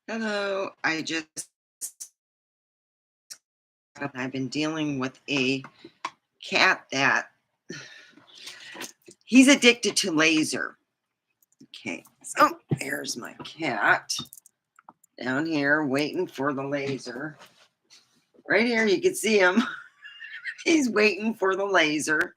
Hello. I've been dealing with a cat that he's addicted to laser. Okay. So there's my cat down here waiting for the laser. Right here, you can see him. He's waiting for the laser.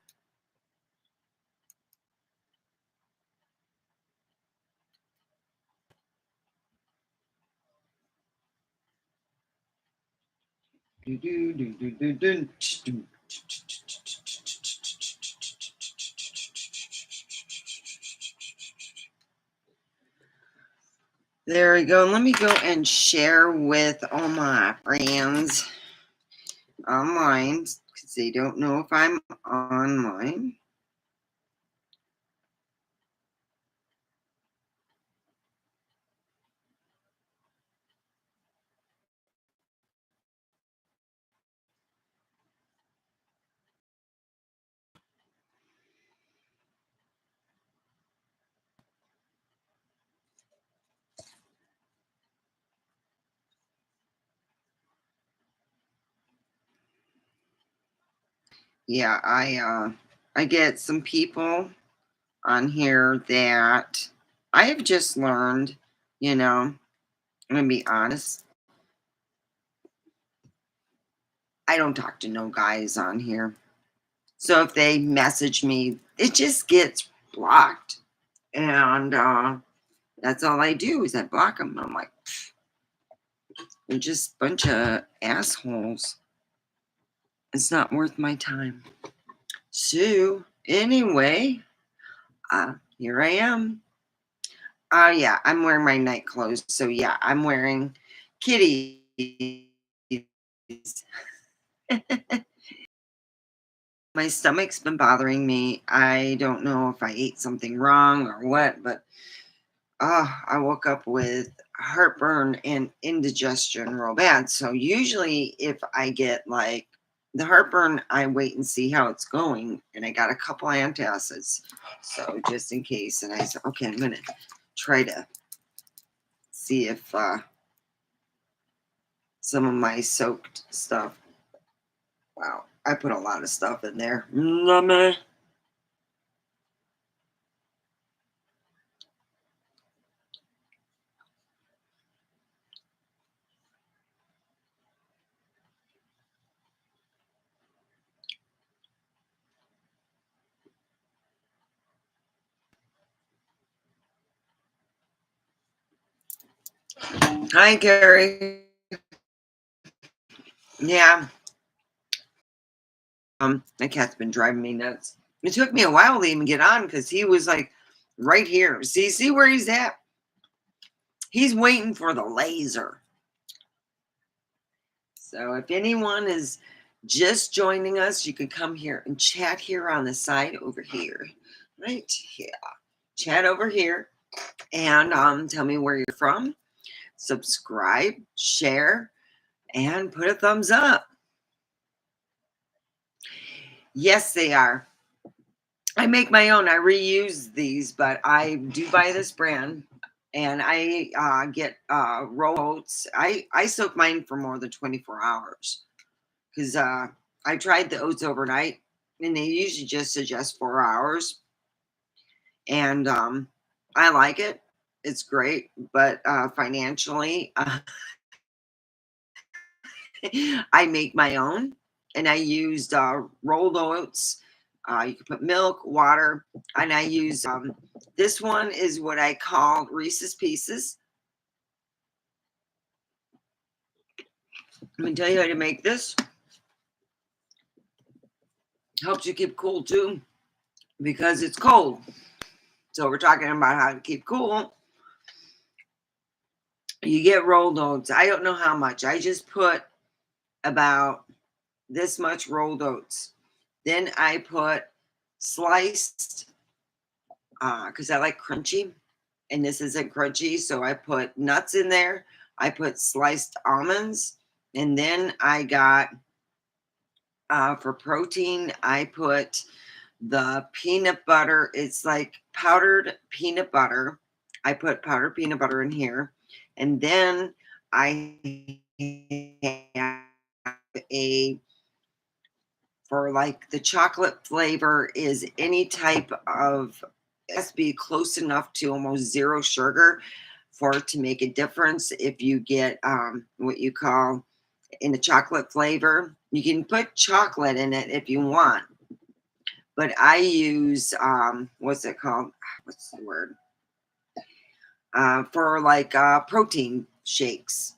There we go. Let me go and share with all my friends online because they don't know if I'm online. Yeah, I get some people on here that I have just learned, I'm gonna be honest, I don't talk to no guys on here. So if they message me, it just gets blocked. And that's all I do is I block them. I'm like, they're just a bunch of assholes. It's not worth my time. So anyway, here I am. Yeah, I'm wearing my night clothes. So yeah, I'm wearing kitties. My stomach's been bothering me. I don't know if I ate something wrong or what, but I woke up with heartburn and indigestion real bad. So usually if I get like the heartburn, I wait and see how it's going. And I got a couple antacids. So just in case. And I said, okay, I'm gonna try to see if some of my soaked stuff. Wow, I put a lot of stuff in there. Hi, Gary. Yeah, my cat's been driving me nuts. It took me a while to even get on because he was like right here. See where he's at? He's waiting for the laser. So if anyone is just joining us, you can come here and chat here on the side over here. Right here. Chat over here and tell me where you're from. Subscribe, share, and put a thumbs up. Yes, they are. I make my own. I reuse these, but I do buy this brand, and I get roll oats. I soak mine for more than 24 hours because I tried the oats overnight, and they usually just suggest 4 hours, and I like it. It's great, but financially, I make my own, and I used rolled oats. You can put milk, water, and I use this one is what I call Reese's Pieces. Let me tell you how to make this. Helps you keep cool too, because it's cold. So we're talking about how to keep cool. You get rolled oats. I don't know how much. I just put about this much rolled oats. Then I put sliced, because I like crunchy, and this isn't crunchy, so I put nuts in there. I put sliced almonds, and then I got for protein, I put the peanut butter. It's like powdered peanut butter. I put powdered peanut butter in here. And then I have a for like the chocolate flavor is any type of, it has to be close enough to almost zero sugar for it to make a difference. If you get what you call in the chocolate flavor, you can put chocolate in it if you want, but I use what's it called, what's the word, for like protein shakes,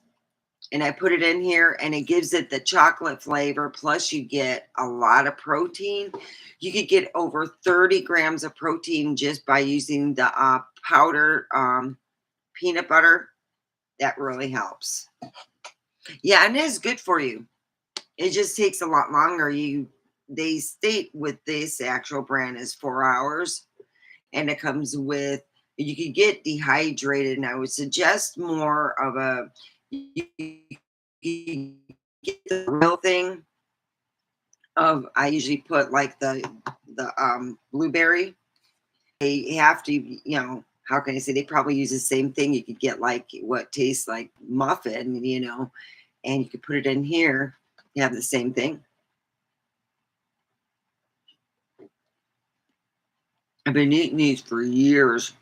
and I put it in here and it gives it the chocolate flavor. Plus, you get a lot of protein. You could get over 30 grams of protein just by using the powder peanut butter. That really helps. Yeah, and it is good for you. It just takes a lot longer. They state with this actual brand is 4 hours, and it comes with, you could get dehydrated, and I would suggest more of a, you get the real thing of, I usually put like the blueberry. They have to, how can I say, they probably use the same thing. You could get like what tastes like muffin, and you could put it in here. You have the same thing. I've been eating these for years.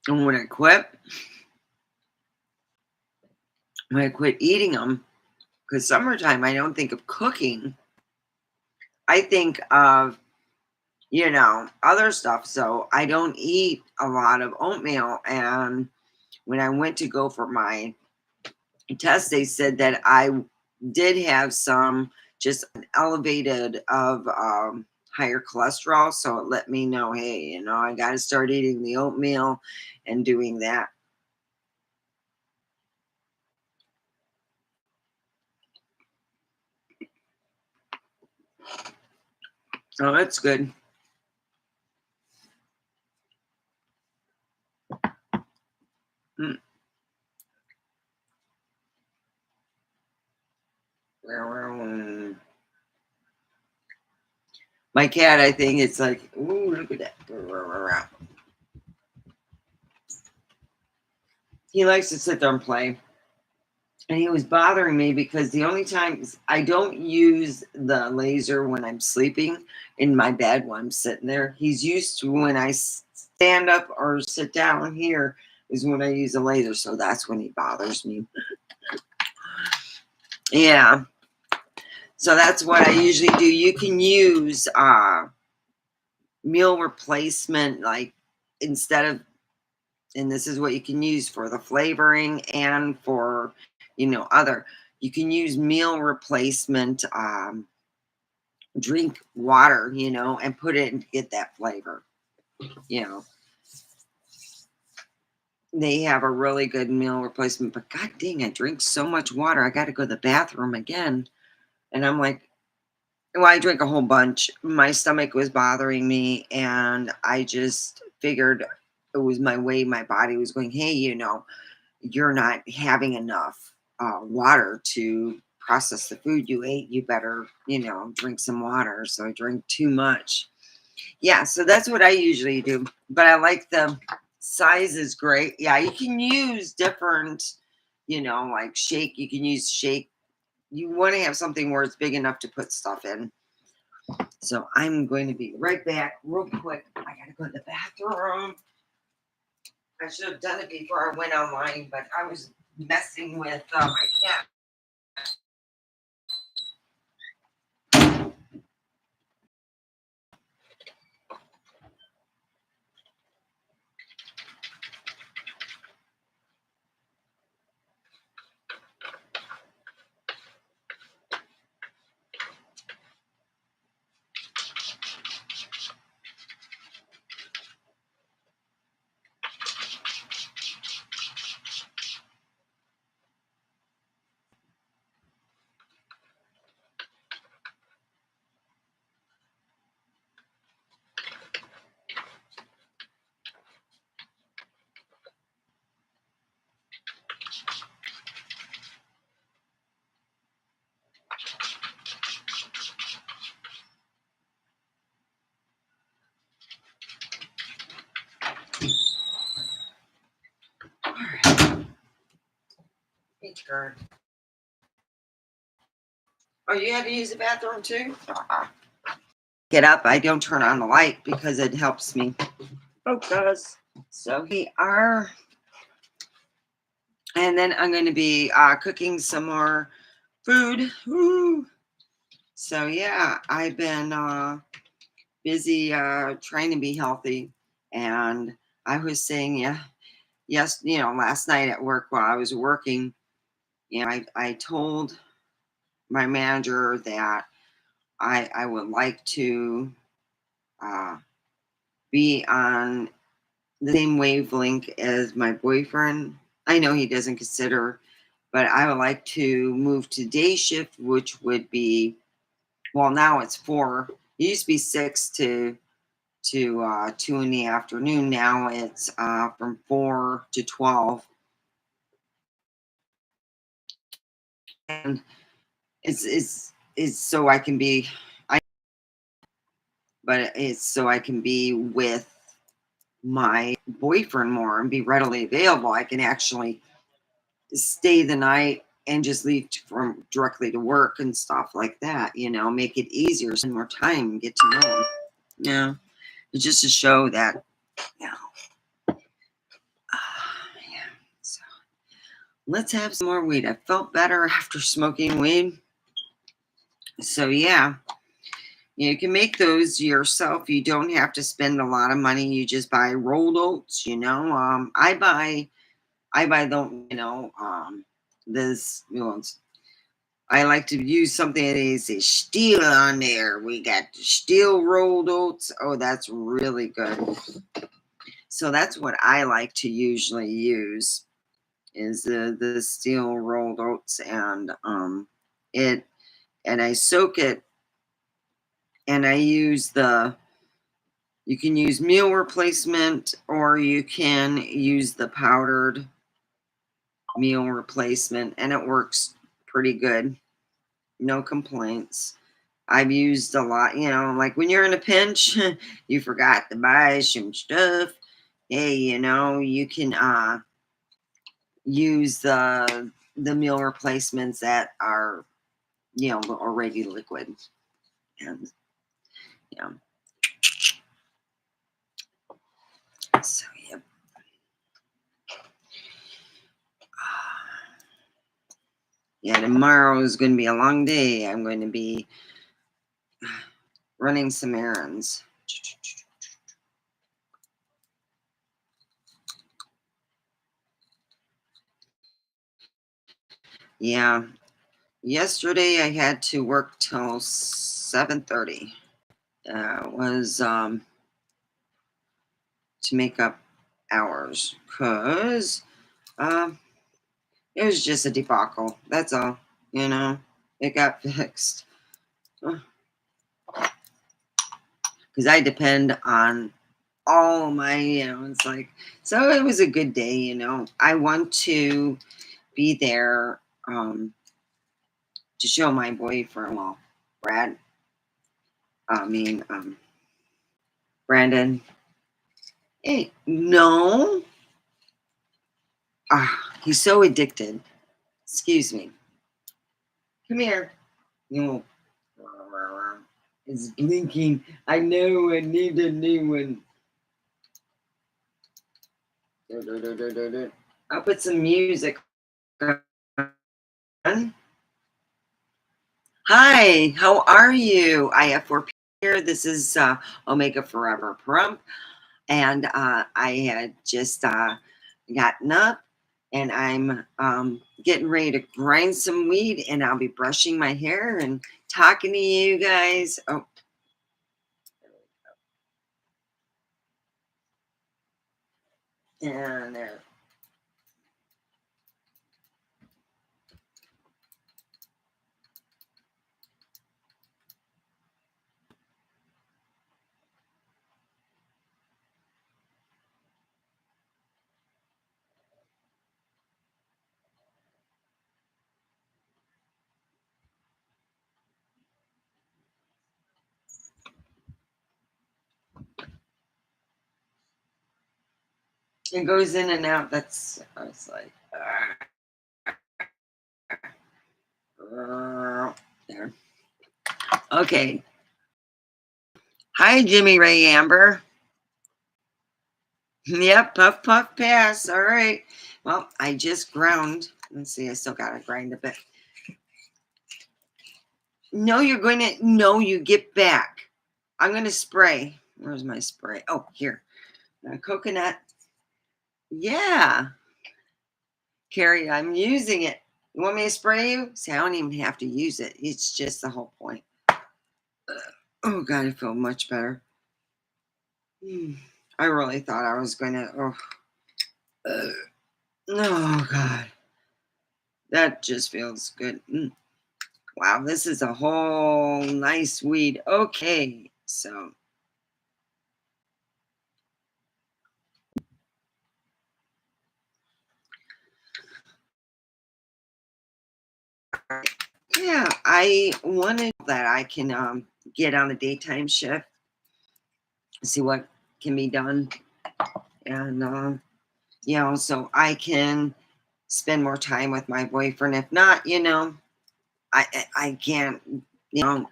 And when I quit eating them, because summertime, I don't think of cooking. I think of, other stuff. So I don't eat a lot of oatmeal. And when I went to go for my test, they said that I did have some just elevated of higher cholesterol. So it let me know, hey, I got to start eating the oatmeal and doing that. Oh, that's good. Mm. My cat, I think it's like, ooh, look at that. He likes to sit there and play. And he was bothering me because the only times I don't use the laser when I'm sleeping in my bed when I'm sitting there. He's used to when I stand up or sit down here is when I use the laser. So that's when he bothers me. Yeah. So that's what I usually do. You can use meal replacement, like instead of, and this is what you can use for the flavoring and for, other, you can use meal replacement drink water, and put it and get that flavor. You know, they have a really good meal replacement, but god dang, I drink so much water. I got to go to the bathroom again. And I'm like, well, I drink a whole bunch. My stomach was bothering me, and I just figured it was my way. My body was going, hey, you're not having enough water to process the food you ate. You better, drink some water. So I drink too much. Yeah, so that's what I usually do. But I like the size is great. Yeah, you can use different, like shake. You can use shake. You want to have something where it's big enough to put stuff in. So I'm going to be right back real quick. I got to go to the bathroom. I should have done it before I went online, but I was messing with my cat. turn. Oh, you had to use the bathroom too? Get up. I don't turn on the light because it helps me focus. So we are, and then I'm going to be cooking some more food. Woo. So yeah, I've been busy trying to be healthy, and I was saying, yeah, yes, last night at work while I was working, I told my manager that I would like to uh, be on the same wavelength as my boyfriend. I know he doesn't consider, but I would like to move to day shift, which would be, well, now it's 4. It used to be 6 to 2 in the afternoon. Now it's from 4 to 12, and it's so I can be, but it's so I can be with my boyfriend more and be readily available. I can actually stay the night and just leave from directly to work and stuff like that. Make it easier, spend more time, get to know him. Yeah, it's just to show that. Yeah, yeah. So let's have some more weed. I felt better after smoking weed. So yeah, you can make those yourself. You don't have to spend a lot of money. You just buy rolled oats. I buy the this I like to use something that is a steel on there. We got steel rolled oats. Oh, that's really good. So that's what I like to usually use is the steel rolled oats, and it and I soak it, and I use you can use meal replacement, or you can use the powdered meal replacement, and it works pretty good. No complaints. I've used a lot, like when you're in a pinch, you forgot to buy some stuff. Hey, you can use the meal replacements that are, already liquid. And yeah. So yeah. Yeah, tomorrow is going to be a long day. I'm going to be running some errands. Yeah. Yesterday I had to work till 7:30. Was to make up hours because it was just a debacle. That's all. It got fixed because I depend on all my, it's like, so it was a good day. I want to be there to show my boyfriend, well, Brad, I mean, Brandon. Hey, no. He's so addicted. Excuse me. Come here. You It's blinking. I know I need a new one. I'll put some music on. Hi, how are you? I have 4 here. This is Omega Forever Prump. And I had just gotten up, and I'm getting ready to grind some weed, and I'll be brushing my hair and talking to you guys. Oh, and there. It goes in and out. I was like, There. Okay. Hi, Jimmy Ray Amber. Yep, puff puff pass. All right. Well, I just ground. Let's see, I still gotta grind a bit. No, you're going to no, you get back. I'm gonna spray. Where's my spray? Oh, here. Coconut. Yeah. Carrie, I'm using it. You want me to spray you? See, I don't even have to use it. It's just the whole point. Oh God, I feel much better. I really thought I was gonna. Oh God, that just feels good. Wow, this is a whole nice weed. Okay, so yeah, I wanted that I can get on the daytime shift, see what can be done, and so I can spend more time with my boyfriend. If not, I can't. You know,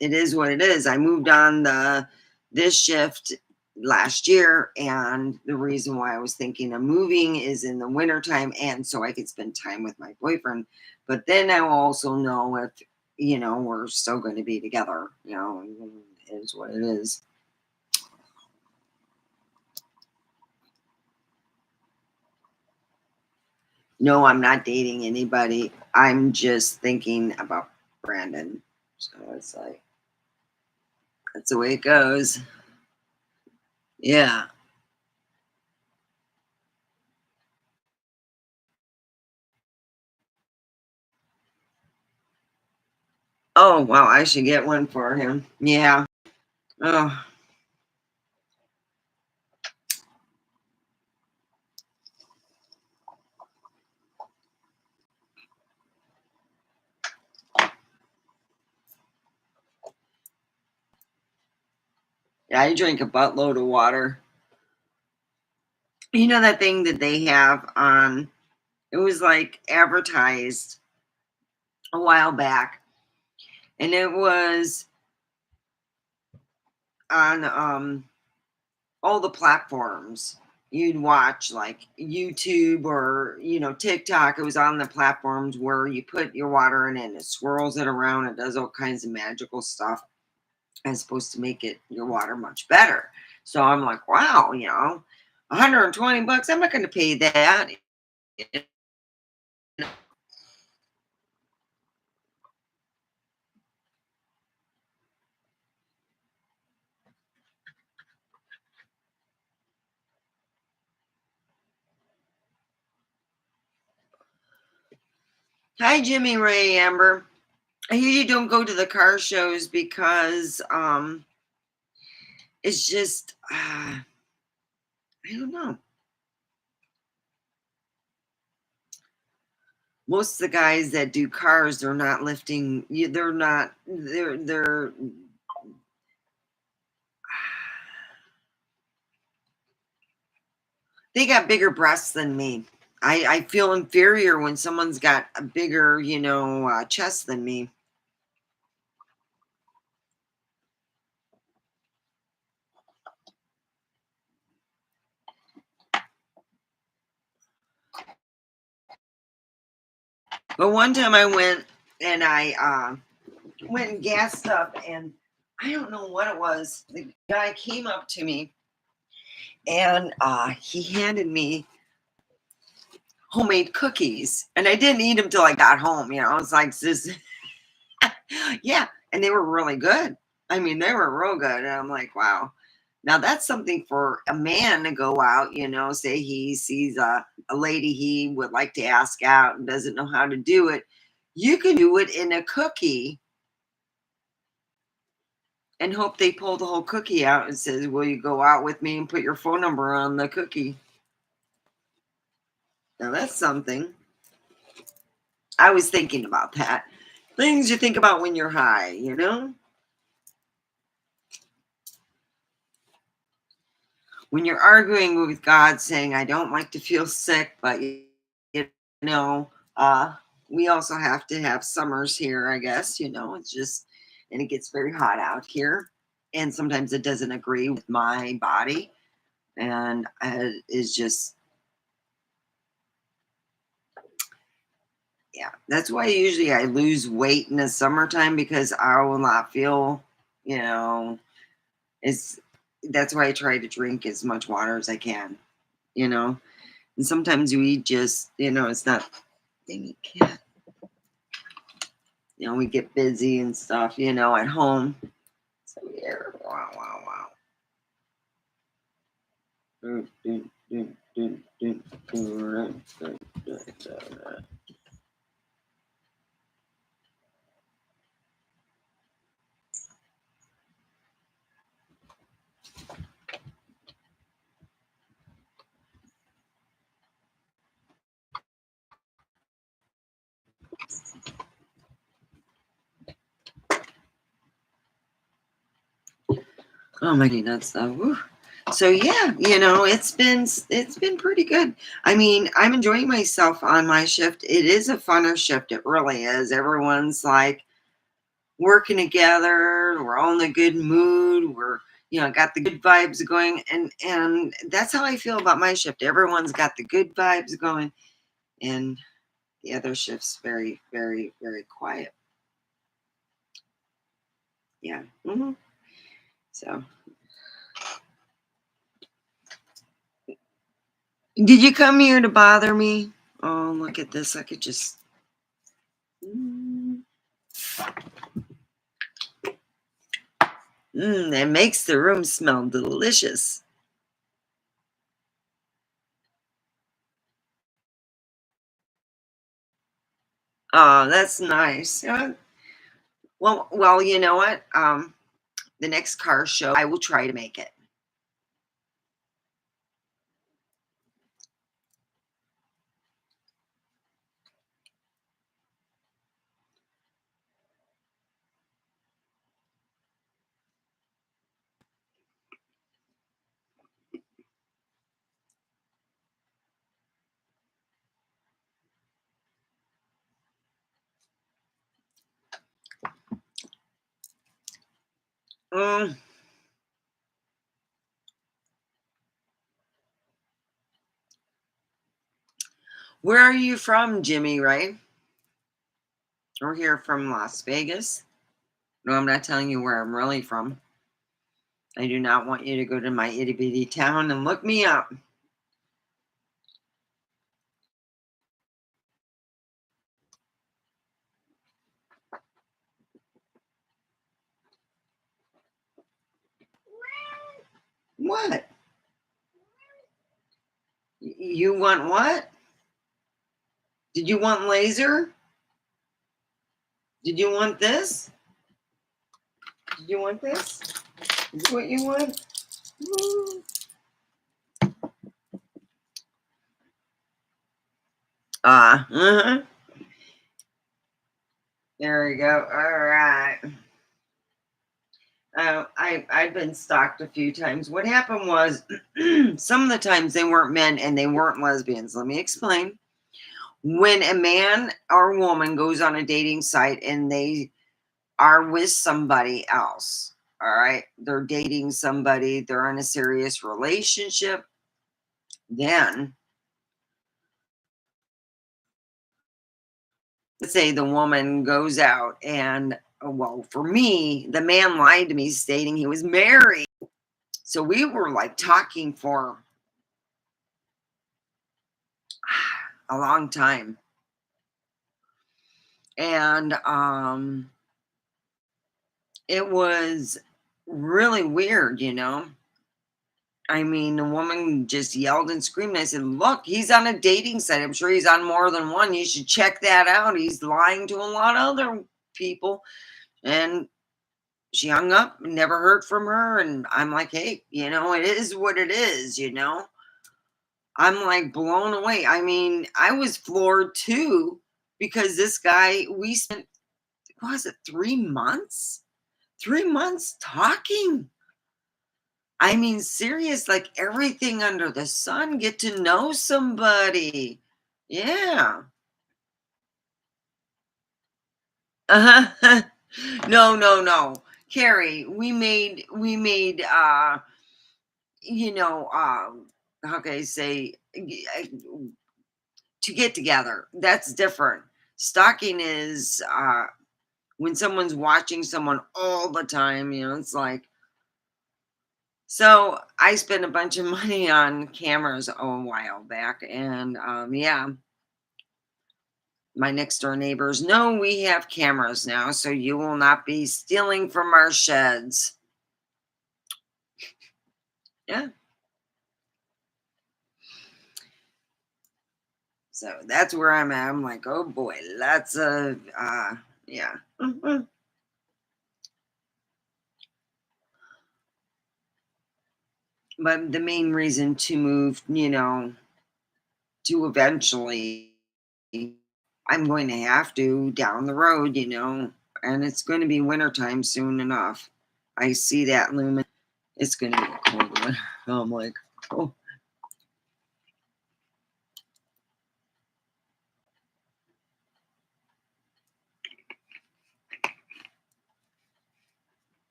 it is what it is. I moved on this shift last year, and the reason why I was thinking of moving is in the wintertime, and so I could spend time with my boyfriend. But then I also know if we're still going to be together. It is what it is. No, I'm not dating anybody. I'm just thinking about Brandon. So it's like that's the way it goes. Yeah. Oh, wow, I should get one for him. Yeah. Oh, yeah, I drink a buttload of water. You know that thing that they have on, it was like advertised a while back, and it was on all the platforms. You'd watch like YouTube or TikTok. It was on the platforms where you put your water in and it swirls it around. It does all kinds of magical stuff as supposed to make it your water much better. So I'm like, wow, 120 bucks. I'm not going to pay that. Hi, Jimmy Ray Amber. I usually don't go to the car shows because it's just I don't know. Most of the guys that do cars, they're not lifting. They're not. They're. They got bigger breasts than me. I feel inferior when someone's got a bigger, chest than me. But one time I went and I went and gassed up, and I don't know what it was. The guy came up to me and he handed me homemade cookies, and I didn't eat them till I got home. I was like, this, yeah, and they were really good. I mean, they were real good, and I'm like, wow. Now that's something for a man to go out, say he sees a lady he would like to ask out and doesn't know how to do it. You can do it in a cookie and hope they pull the whole cookie out and says, will you go out with me and put your phone number on the cookie? Now that's something. I was thinking about that. Things you think about when you're high. When you're arguing with God saying, I don't like to feel sick, but you know, we also have to have summers here, I guess, it's just, and it gets very hot out here. And sometimes it doesn't agree with my body. And it's just, yeah, that's why usually I lose weight in the summertime because I will not feel, you know, it's, that's why I try to drink as much water as I can, you know. And sometimes we just, it's not, dang it, cat. We get busy and stuff, at home. So here, wow, wow, wow. Dun, dun, dun, dun, dun, dun, dun, dun, dun, dun. Oh my goodness, woo. So yeah, it's been pretty good. I mean, I'm enjoying myself on my shift. It is a funner shift. It really is. Everyone's like working together. We're all in a good mood. We're got the good vibes going, and that's how I feel about my shift. Everyone's got the good vibes going, and the other shift's very, very, very quiet. Yeah. So, did you come here to bother me? Oh, look at this. I could just. It makes the room smell delicious. Oh, that's nice. Well, you know what? The next car show, I will try to make it. Mm, where are you from, Jimmy? Right? We're here from Las Vegas. No, I'm not telling you where I'm really from. I do not want you to go to my itty bitty town and look me up. What? You want what? Did you want laser? Did you want this? Did you want this? Is this what you want? Uh-huh. There we go. All right. I've been stalked a few times. What happened was some of the times they weren't men and they weren't lesbians. Let me explain. When a man or woman goes on a dating site and they are with somebody else, all right, they're dating somebody, they're in a serious relationship, then let's say the woman goes out and, well, for me, the man lied to me stating he was married. So we were like talking for a long time. And it was really weird. I mean, the woman just yelled and screamed. I said, "Look, he's on a dating site. I'm sure he's on more than one. You should check that out. He's lying to a lot of other people." And she hung up, never heard from her. And I'm like, hey, it is what it is. I'm like blown away. I mean, I was floored too because this guy, we spent, what was it, 3 months? 3 months talking. I mean, serious, like everything under the sun, get to know somebody. Yeah. Uh-huh. No, no, no. Carrie, we made you know, how can I say, to get together. That's different. Stalking is when someone's watching someone all the time, it's like, so I spent a bunch of money on cameras a while back, and yeah, my next door neighbors know we have cameras now, so you will not be stealing from our sheds. Yeah. So that's where I'm at. I'm like, oh boy, lots of yeah. Mhm. But the main reason to move, to eventually, I'm going to have to down the road, and it's going to be wintertime soon enough. I see that looming. It's going to be a cold one. I'm like, oh,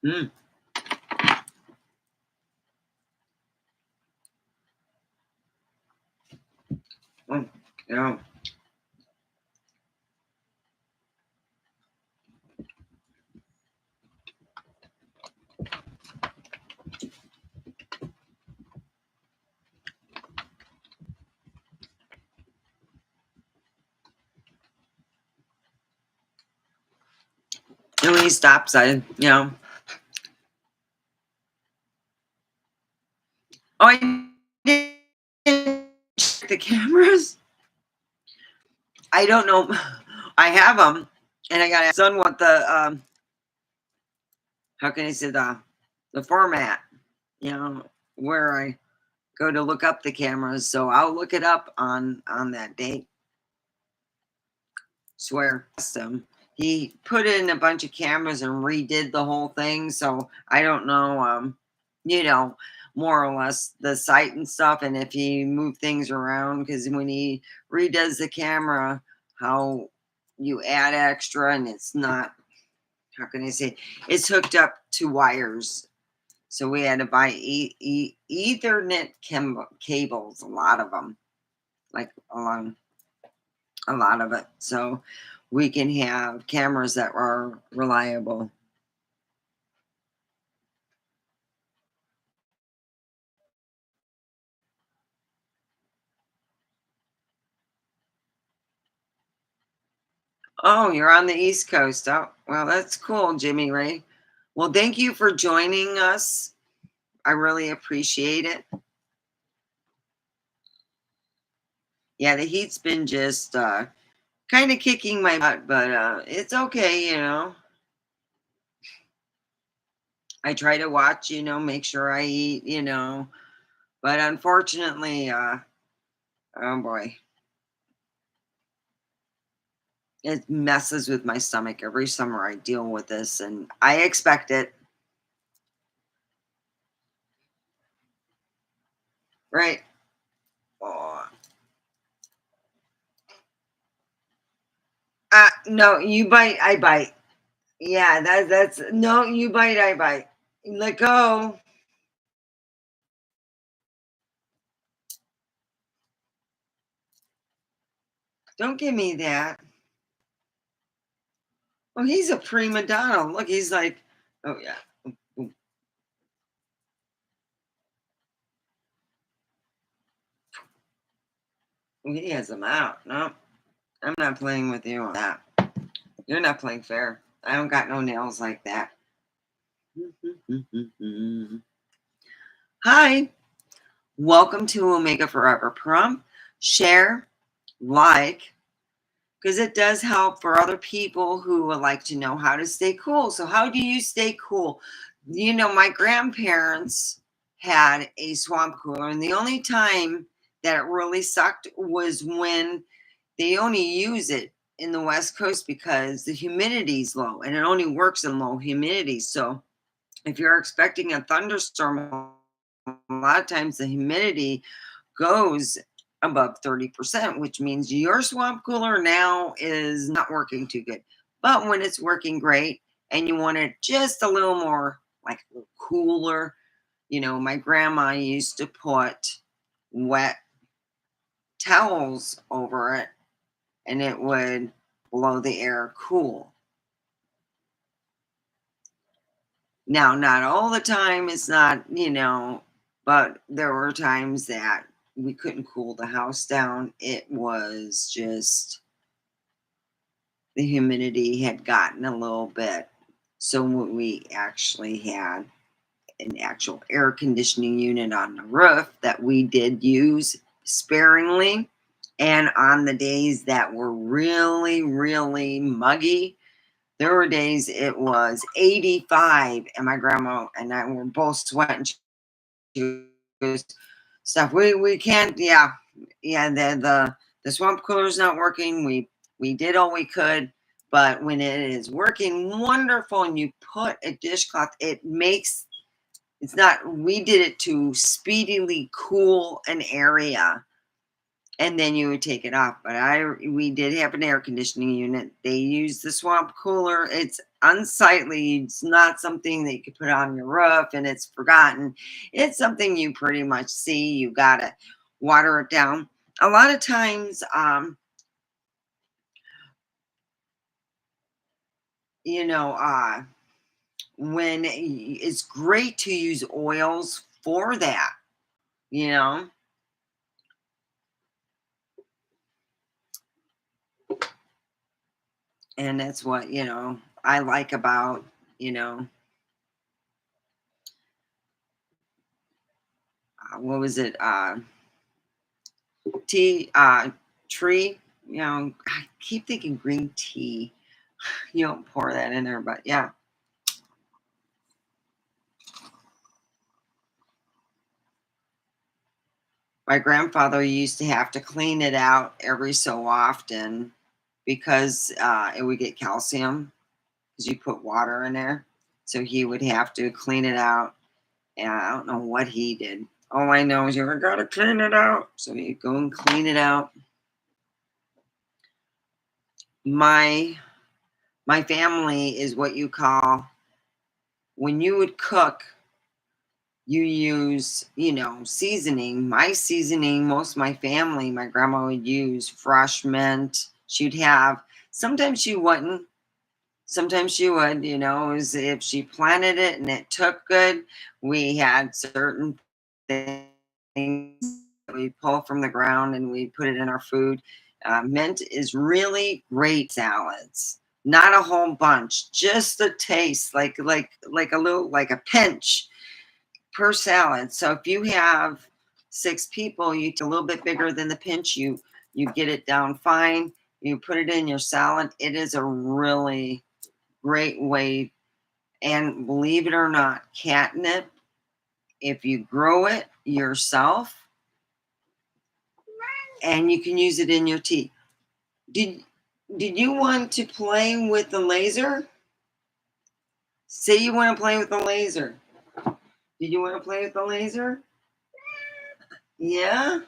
mm, oh, yeah. And when he stops, oh, I didn't check the cameras. I don't know. I have them, and I got to ask son what the how can I say the format, where I go to look up the cameras. So I'll look it up on that date. Swear, he put in a bunch of cameras and redid the whole thing. So I don't know, you know, more or less the site and stuff, and if he moved things around, because when he redoes the camera, how you add extra, and it's not, how can I say, it's hooked up to wires. So we had to buy Ethernet cables, a lot of them, like along a lot of it. So we can have cameras that are reliable. Oh, you're on the East Coast. Oh, well, that's cool, Jimmy Ray. Well, thank you for joining us. I really appreciate it. Yeah, the heat's been just kind of kicking my butt, but it's okay. I try to watch, make sure I eat. But unfortunately, oh boy, it messes with my stomach every summer. I deal with this, and I expect it. Right? Oh, no, you bite, I bite. Yeah, that's no, you bite, I bite. Let go. Don't give me that. Oh, he's a prima donna. Look, he's like, oh yeah. Ooh, he has them out. No, I'm not playing with you on that. You're not playing fair. I don't got no nails like that. Hi, welcome to Omega Forever Prom. Share, like, because it does help for other people who would like to know how to stay cool. So, how do you stay cool? My grandparents had a swamp cooler, and the only time that it really sucked was when they only use it in the West Coast because the humidity is low and it only works in low humidity. So, if you're expecting a thunderstorm, a lot of times the humidity goes above 30%, which means your swamp cooler now is not working too good. But when it's working great and you want it just a little more like a little cooler, my grandma used to put wet towels over it and it would blow the air cool. Now, not all the time, it's not, but there were times that we couldn't cool the house down. It was just the humidity had gotten a little bit. So we actually had an actual air conditioning unit on the roof that we did use sparingly. And on the days that were really, really muggy, there were days it was 85 and my grandma and I were both sweating. She goes, stuff we can't, yeah, the swamp cooler's not working. We did all we could, but when it is working wonderful and you put a dishcloth, it's not, we did it to speedily cool an area and then you would take it off. But we did have an air conditioning unit. They use the swamp cooler. It's unsightly. It's not something that you could put on your roof and it's forgotten. It's something you pretty much see. You gotta water it down. A lot of times, you know, when it's great to use oils for that, you know. And that's what, I like about, what was it? Tea, tree, I keep thinking green tea. You don't pour that in there, but yeah. My grandfather used to have to clean it out every so often because it would get calcium because you put water in there. So he would have to clean it out. And I don't know what he did. All I know is you gotta clean it out. So you go and clean it out. My my family is what you call, when you would cook, you use, seasoning. My seasoning, most of my family, my grandma would use fresh mint. She'd have, sometimes she wouldn't, sometimes she would, as if she planted it and it took good. We had certain things that we pull from the ground and we put it in our food. Mint is really great salads. Not a whole bunch, just a taste, like a little, like a pinch per salad. So if you have 6 people, you take a little bit bigger than the pinch. You get it down fine. You put it in your salad. It is a really great way. And believe it or not, catnip, if you grow it yourself, and you can use it in your tea. Did did you want to play with the laser? Say you want to play with the laser. Did you want to play with the laser? Yeah?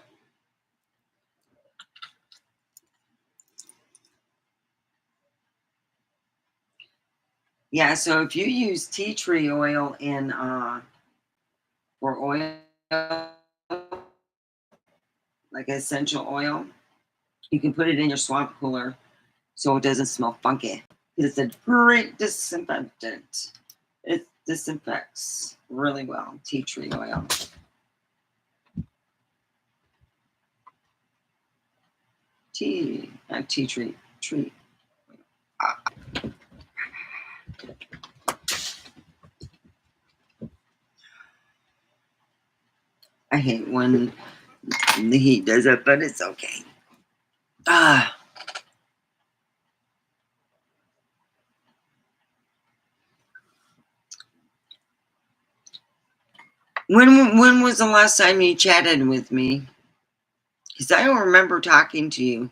Yeah, so if you use tea tree oil in for oil, like essential oil, you can put it in your swamp cooler so it doesn't smell funky. It's a great disinfectant. It disinfects really well. Tea tree oil. Tea tree tree. Ah, I hate when the heat does it, but it's okay. Ah, when was the last time you chatted with me? Because I don't remember talking to you.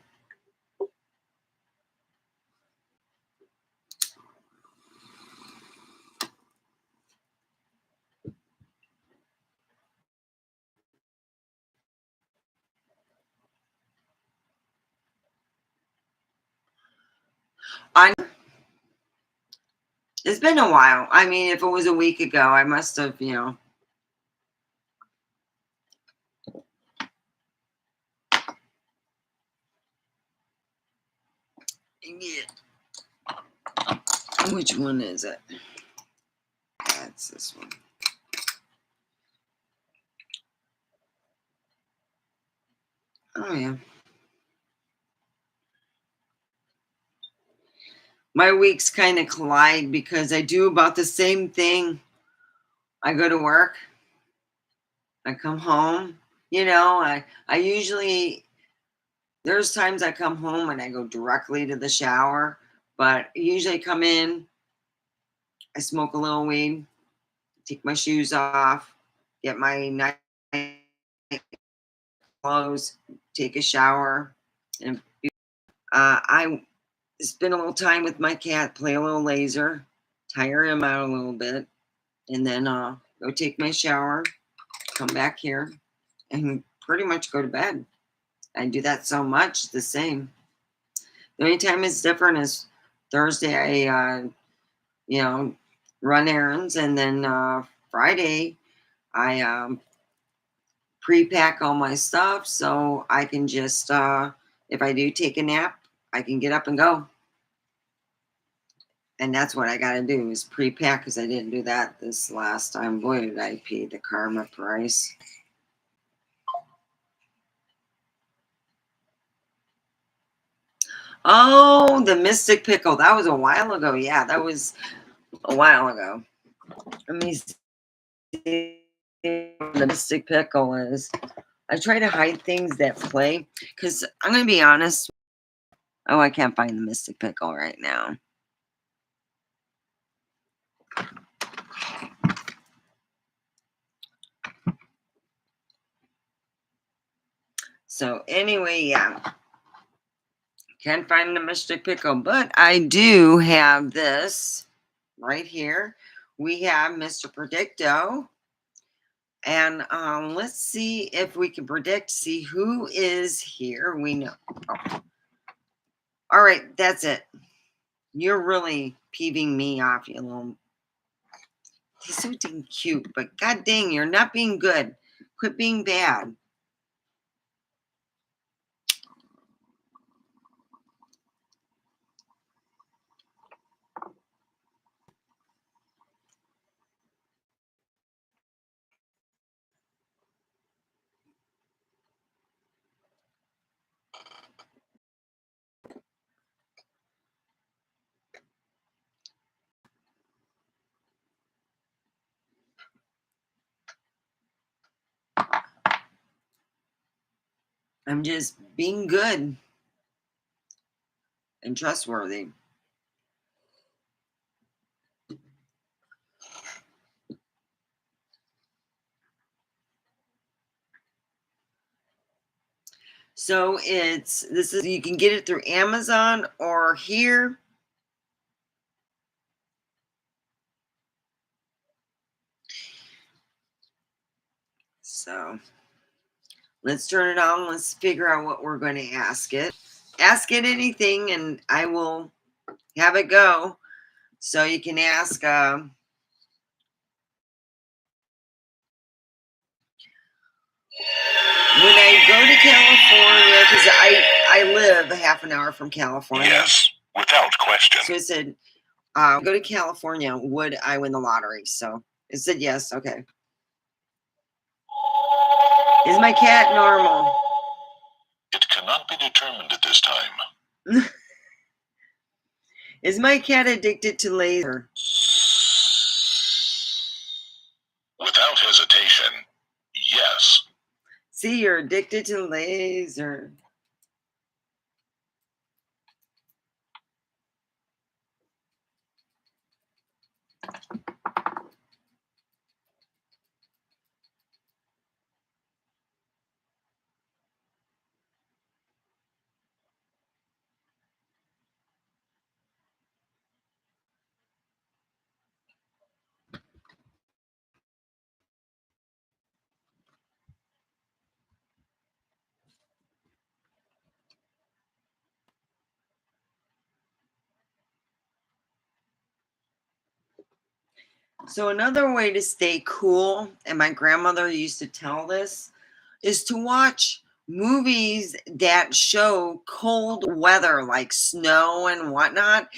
It's been a while. I mean, if it was a week ago, I must have, yeah. Which one is it? That's this one. Oh, yeah. My weeks kind of collide because I do about the same thing. I go to work, I come home, I usually, there's times I come home and I go directly to the shower, but usually I come in, I smoke a little weed, take my shoes off, get my night clothes, take a shower, and I spend a little time with my cat, play a little laser, tire him out a little bit, and then go take my shower, come back here, and pretty much go to bed. I do that so much, the same. The only time it's different is Thursday. You know, run errands, and then Friday, I pre-pack all my stuff so I can just, if I do take a nap, I can get up and go. And that's what I got to do is pre-pack because I didn't do that this last time. Boy, did I pay the karma price. Oh, the Mystic Pickle. That was a while ago. Yeah, that was a while ago. Let me see what the Mystic Pickle is. I try to hide things that play because I'm going to be honest. Oh, I can't find the Mystic Pickle right now. So anyway, yeah. Can't find the Mystic Pickle, but I do have this right here. We have Mr. Predicto. And let's see if we can see who is here. We know. Oh. All right, that's it. You're really peeving me off, you little. He's so dang cute, but god dang, you're not being good. Quit being bad. I'm just being good and trustworthy. So this is, you can get it through Amazon or here. So let's turn it on. Let's figure out what we're going to ask it. Ask it anything and I will have it go. So you can ask, when I go to California, because I live a half an hour from California. Yes, without question. So it said, go to California, would I win the lottery? So it said yes, okay. Is my cat normal? It cannot be determined at this time. Is my cat addicted to laser? Without hesitation, yes. See, you're addicted to laser. So another way to stay cool, and my grandmother used to tell this, is to watch movies that show cold weather like snow and whatnot,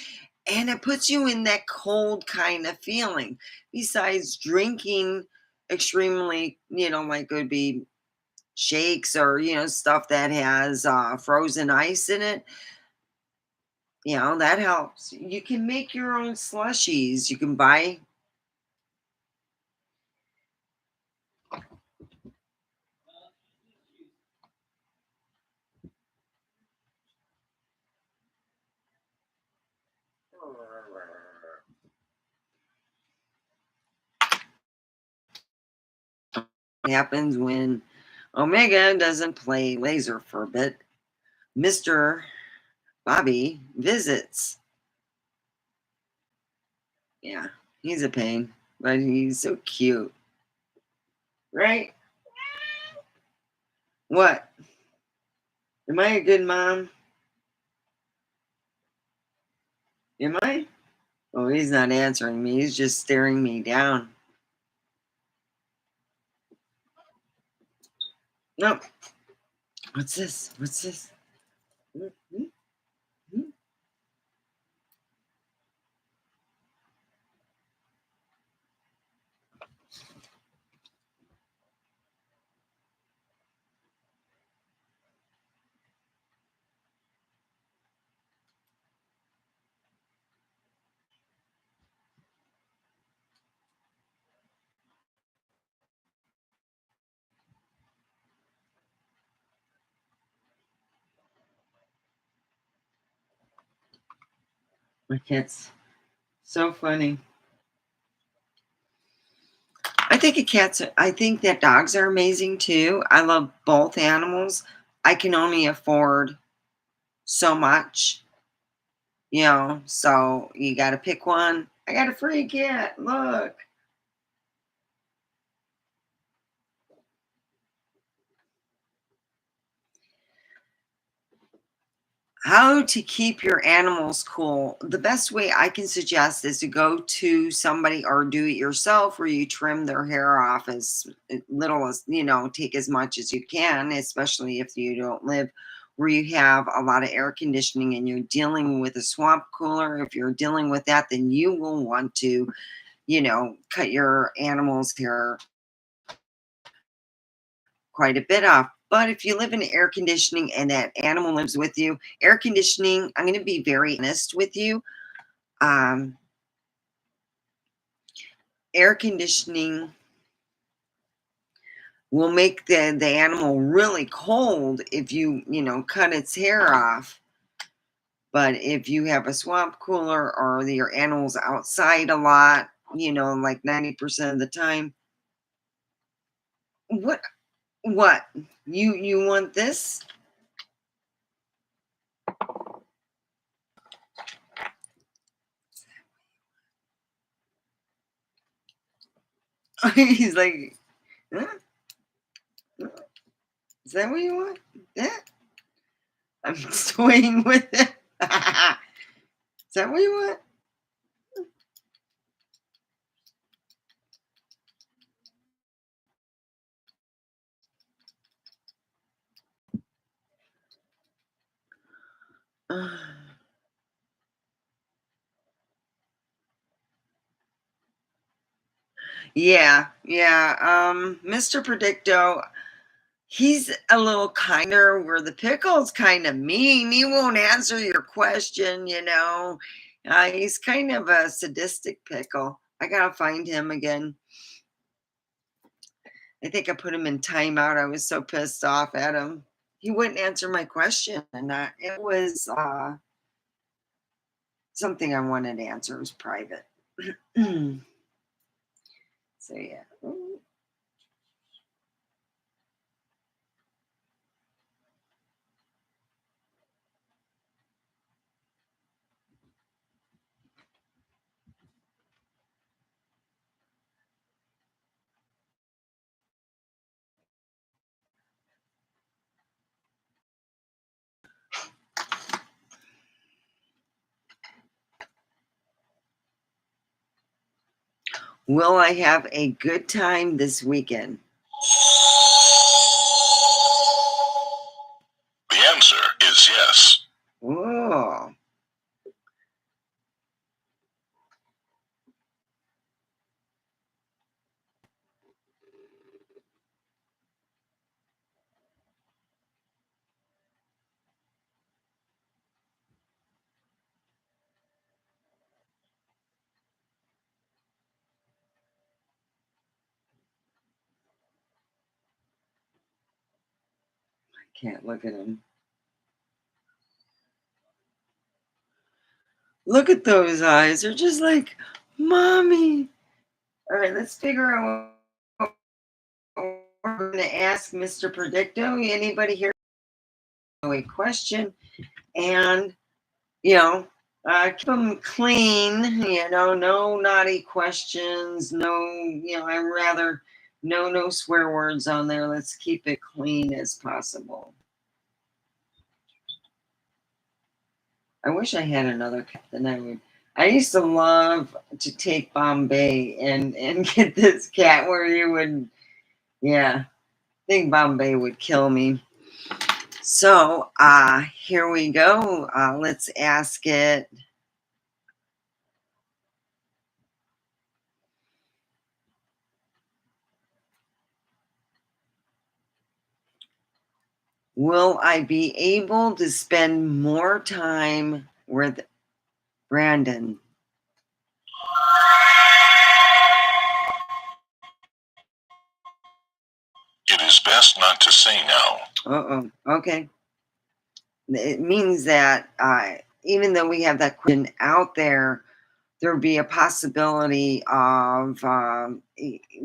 and it puts you in that cold kind of feeling. Besides drinking extremely, like it would be shakes or stuff that has frozen ice in it, that helps. You can make your own slushies. You can buy. Happens when Omega doesn't play laser for a bit. Mr. Bobby visits. Yeah, he's a pain, but he's so cute. Right? What? Am I a good mom? Am I? Oh, he's not answering me. He's just staring me down. No. What's this? What's this? Mm, mm, mm. My cat's so funny. I think that dogs are amazing too. I love both animals. I can only afford so much, so you got to pick one. I got a free cat. Look. How to keep your animals cool. The best way I can suggest is to go to somebody or do it yourself where you trim their hair off as little as, take as much as you can, especially if you don't live where you have a lot of air conditioning and you're dealing with a swamp cooler. If you're dealing with that, then you will want to, cut your animals' hair quite a bit off. But if you live in air conditioning and that animal lives with you, air conditioning, I'm going to be very honest with you. Um, Air conditioning will make the animal really cold if cut its hair off. But if you have a swamp cooler or your animal's outside a lot, like 90% of the time, what what you want this? He's like, huh? Is that what you want? Yeah. I'm toying with it. Is that what you want? Yeah, yeah. Mr. Predicto, he's a little kinder where the pickle's kind of mean. He won't answer your question. He's kind of a sadistic pickle. I gotta find him again. I think I put him in timeout. I was so pissed off at him. He wouldn't answer my question, and it was something I wanted to answer. It was private. So yeah. Will I have a good time this weekend? The answer is yes. Oh, can't look at him. Look at those eyes. They're just like, Mommy. All right, let's figure out what we're going to ask Mr. Predicto. Anybody here? A question. And, keep them clean, no naughty questions, I'd rather no swear words on there. Let's keep it clean as possible. I wish I had another cat, then I used to love to take Bombay and get this cat where you would, yeah, I think Bombay would kill me. So, here we go. Let's ask it. Will I be able to spend more time with Brandon? It is best not to say now. Uh-oh. Okay. It means that even though we have that question out there, there'll be a possibility of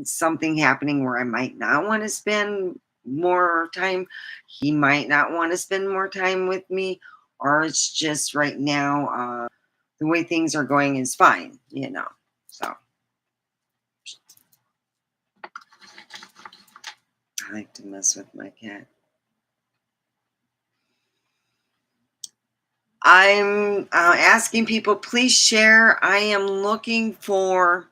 something happening where I might not want to spend more time. He might not want to spend more time with me, or it's just right now the way things are going is fine. So I like to mess with my cat. I'm asking people, please share. I am looking for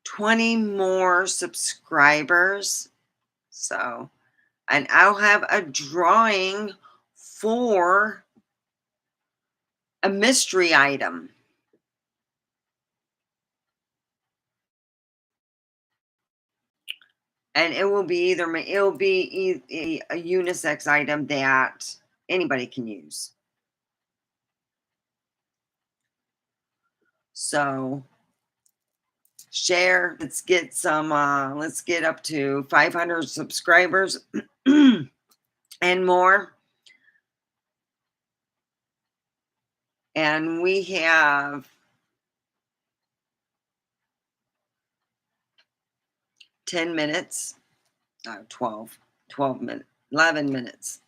20 more subscribers. So, and I'll have a drawing for a mystery item. And it will be a unisex item that anybody can use. So, share. Let's get let's get up to 500 subscribers and more. And we have 10 minutes, 12 minutes, 11 minutes.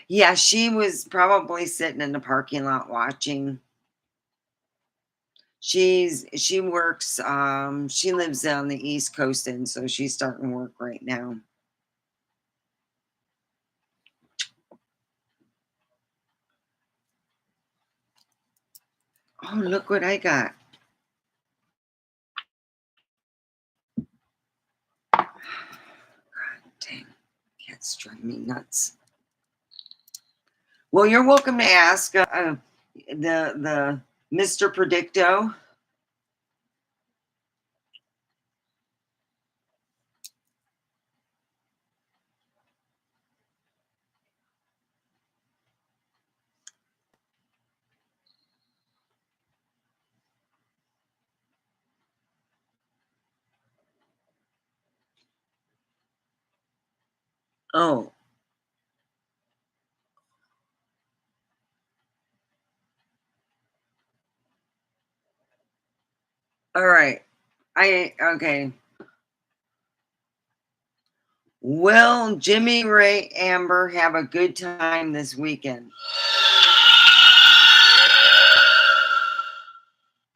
Yeah, she was probably sitting in the parking lot watching. She works, she lives on the East Coast, and so she's starting work right now. Oh, look what I got. God dang, cats drive me nuts. Well, you're welcome to ask the Mr. Predicto. Oh, all right. Okay. Will Jimmy Ray Amber have a good time this weekend?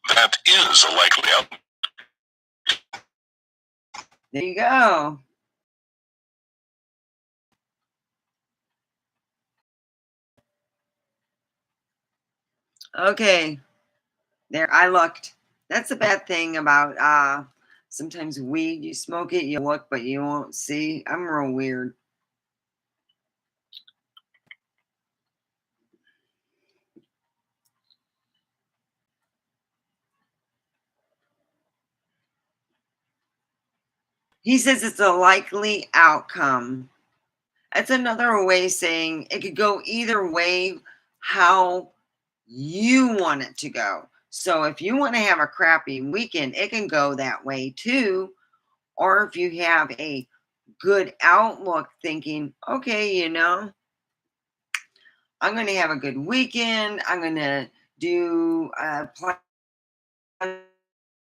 That is a likely outcome. There you go. Okay. There, I lucked. That's the bad thing about sometimes weed. You smoke it, you look, but you won't see. I'm real weird. He says it's a likely outcome. That's another way saying it could go either way how you want it to go. So if you want to have a crappy weekend, it can go that way too. Or if you have a good outlook thinking, okay, I'm going to have a good weekend. I'm going to do plan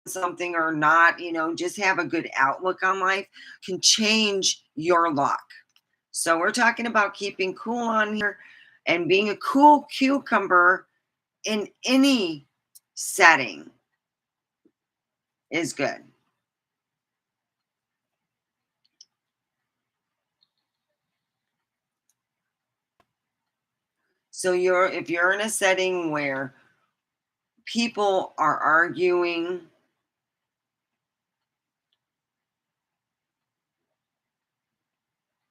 something or not, just have a good outlook on life can change your luck. So we're talking about keeping cool on here and being a cool cucumber in any setting is good. So if you're in a setting where people are arguing,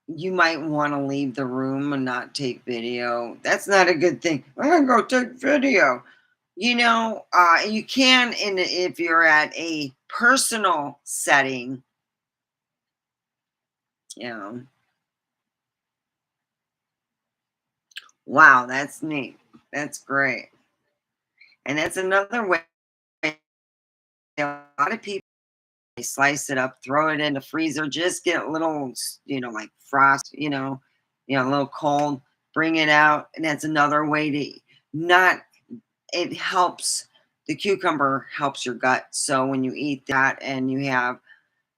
you might want to leave the room and not take video. That's not a good thing. I'm gonna go take video. You can if you're at a personal setting, you know. Wow, that's neat. That's great. And that's another way. A lot of people they slice it up, throw it in the freezer, just get a little, like frost, a little cold, bring it out. And that's another way to not, it helps the cucumber helps your gut. So when you eat that and you have,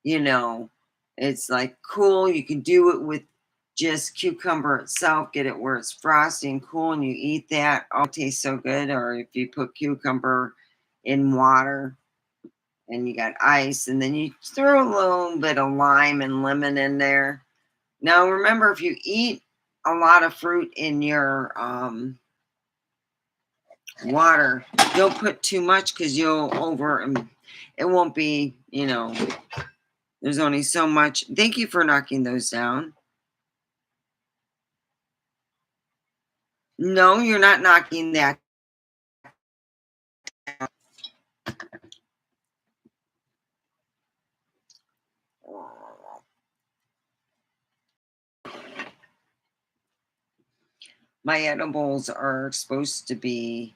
you know, it's like cool, you can do it with just cucumber itself, get it where it's frosty and cool, and you eat that. Oh, it tastes so good. Or if you put cucumber in water, and you got ice, and then you throw a little bit of lime and lemon in there. Now, remember, if you eat a lot of fruit in your water, don't put too much because you'll it won't be, there's only so much. Thank you for knocking those down. No, you're not knocking that down. My edibles are supposed to be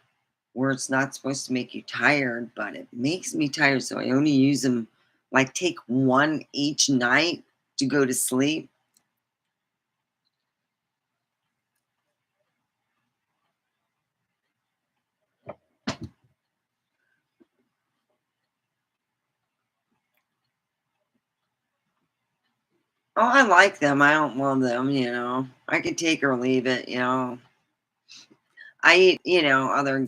where it's not supposed to make you tired, but it makes me tired. So I only use them, like take one each night to go to sleep. Oh, I like them. I don't love them. I could take or leave it. I eat, other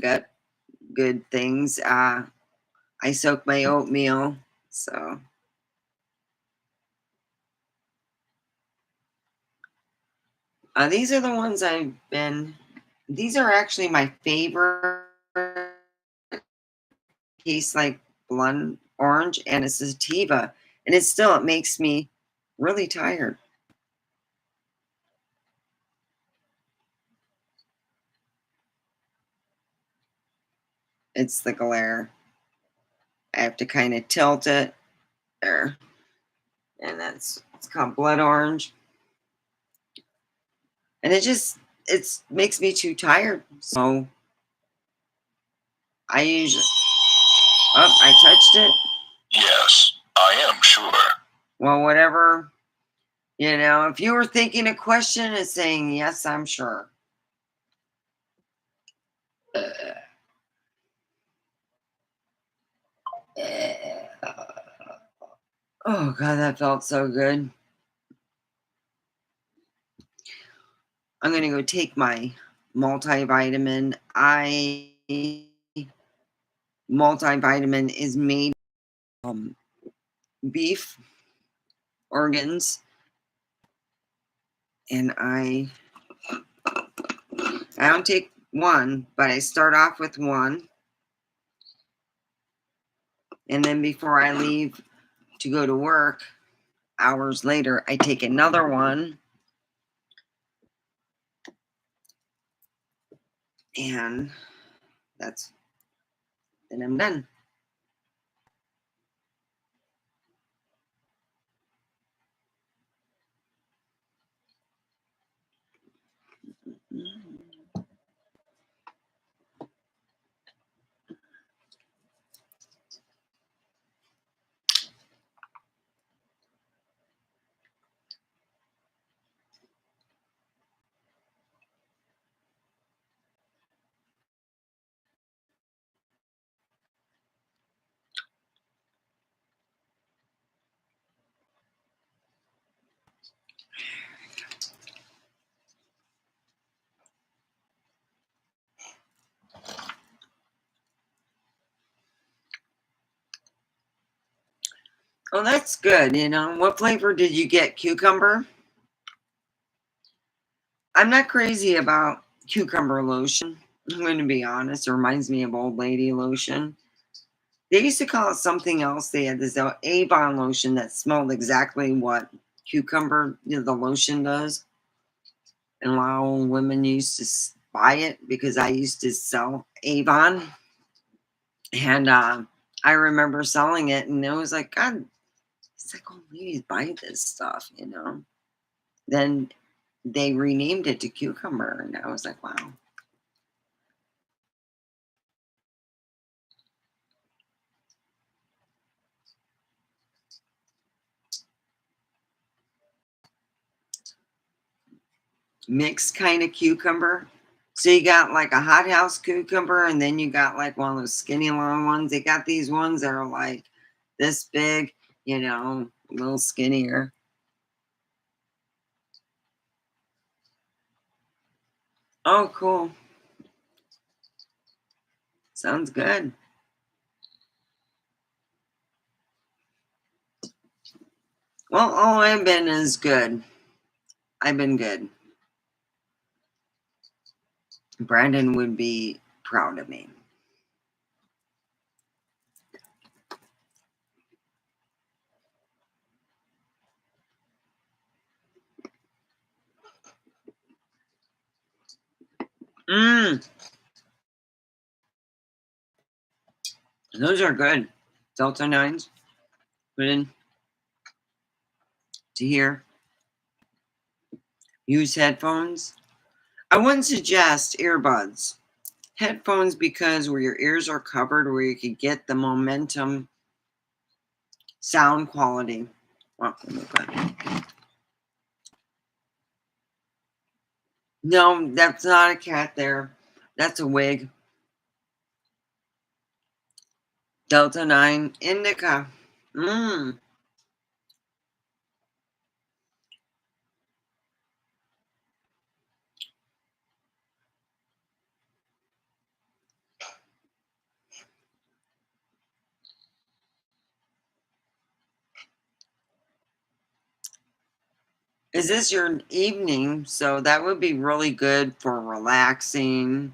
good things. I soak my oatmeal. So these are the ones these are actually my favorite. Tastes like blood orange and it's sativa. And it makes me really tired. It's the glare. I have to kind of tilt it there. And it's called blood orange. And it makes me too tired. So I usually I touched it. Yes, I am sure. Well, whatever. If you were thinking a question, it's saying yes, I'm sure. Oh God, that felt so good. I'm gonna go take my multivitamin. Multivitamin is made beef organs, and I don't take one, but I start off with one, And then before I leave to go to work, hours later, I take another one. And then I'm done. Oh, that's good. What flavor did you get? Cucumber? I'm not crazy about cucumber lotion. I'm going to be honest. It reminds me of old lady lotion. They used to call it something else. They had this Avon lotion that smelled exactly what cucumber, the lotion does. And a lot of women used to buy it because I used to sell Avon. And I remember selling it, and it was like, God, it's like old ladies buy this stuff. Then they renamed it to cucumber, and I was like, wow. Mixed kind of cucumber. So you got like a hothouse cucumber, and then you got like one of those skinny long ones. They got these ones that are like this big, a little skinnier. Oh, cool. Sounds good. Well, all I've been is good. I've been good. Brandon would be proud of me. Mmm, those are good. Delta 9s. Put in to here. Use headphones. I wouldn't suggest earbuds. Headphones because where your ears are covered, where you could get the momentum sound quality. Well, no, that's not a cat there. That's a wig. Delta 9 Indica. Mmm. Is this your evening? So that would be really good for relaxing.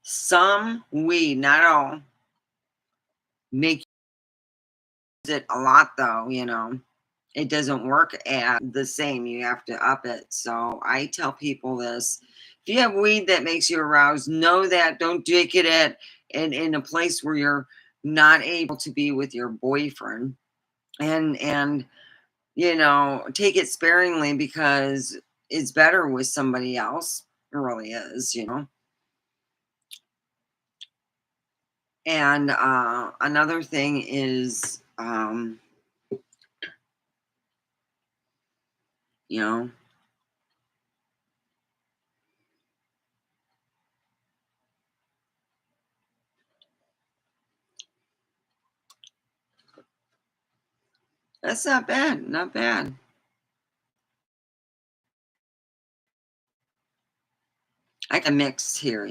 Some weed, not all, make it a lot though. It doesn't work at the same. You have to up it. So I tell people this. If you have weed that makes you aroused, know that. Don't take it in a place where you're not able to be with your boyfriend. And take it sparingly because it's better with somebody else. It really is. And another thing is you know, that's not bad. Not bad. I can mix here.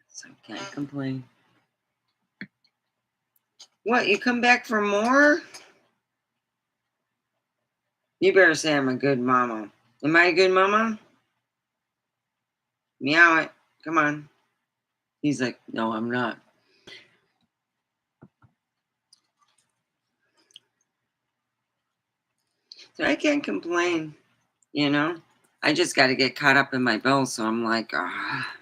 So can't complain. What, you come back for more? You better say I'm a good mama. Am I a good mama? Meow it. Come on. He's like, no, I'm not. So I can't complain, you know? I just got to get caught up in my bills. So I'm like, ah.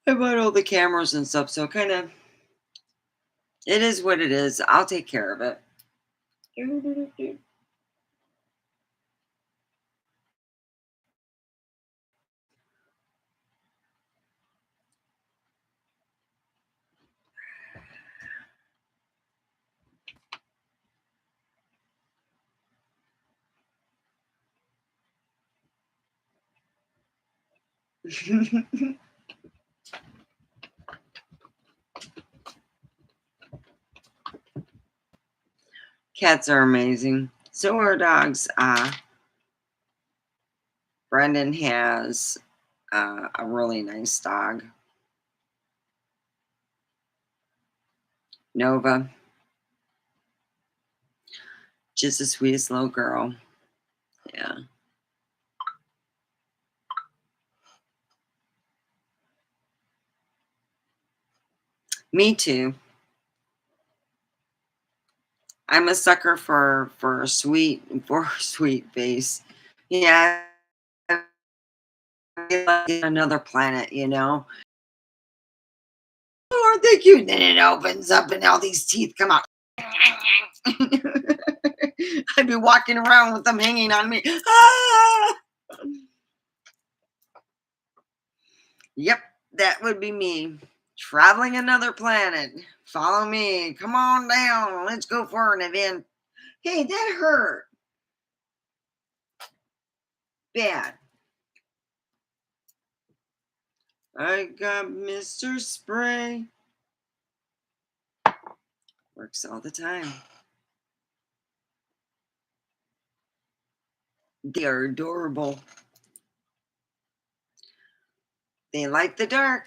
I bought all the cameras and stuff. So kind of, it is what it is. I'll take care of it. Cats are amazing. So are dogs. Brendan has a really nice dog, Nova. Just the sweetest little girl. Yeah. Me too. I'm a sucker for a sweet face. Yeah. Like another planet, you know. Oh, aren't they cute? And then it opens up and all these teeth come out. I'd be walking around with them hanging on me. Ah! Yep, that would be me. Traveling another planet. Follow me. Come on down. Let's go for an event. Hey, that hurt. Bad. I got Mr. Spray. Works all the time. They are adorable. They like the dark.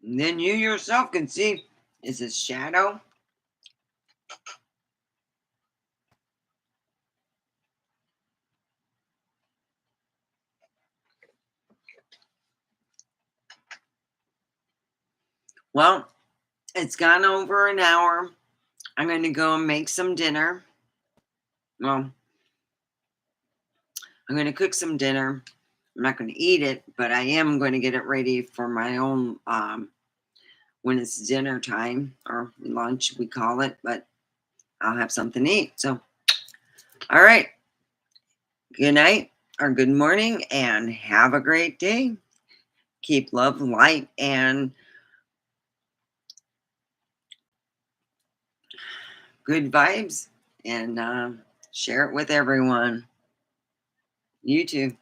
And then you yourself can see, is it shadow? Well, it's gone over an hour. I'm going to go and make some dinner. Well, I'm going to cook some dinner. I'm not going to eat it, but I am going to get it ready for my own when it's dinner time or lunch, we call it, but I'll have something to eat. So, all right. Good night or good morning and have a great day. Keep love, light, and good vibes and share it with everyone. You too.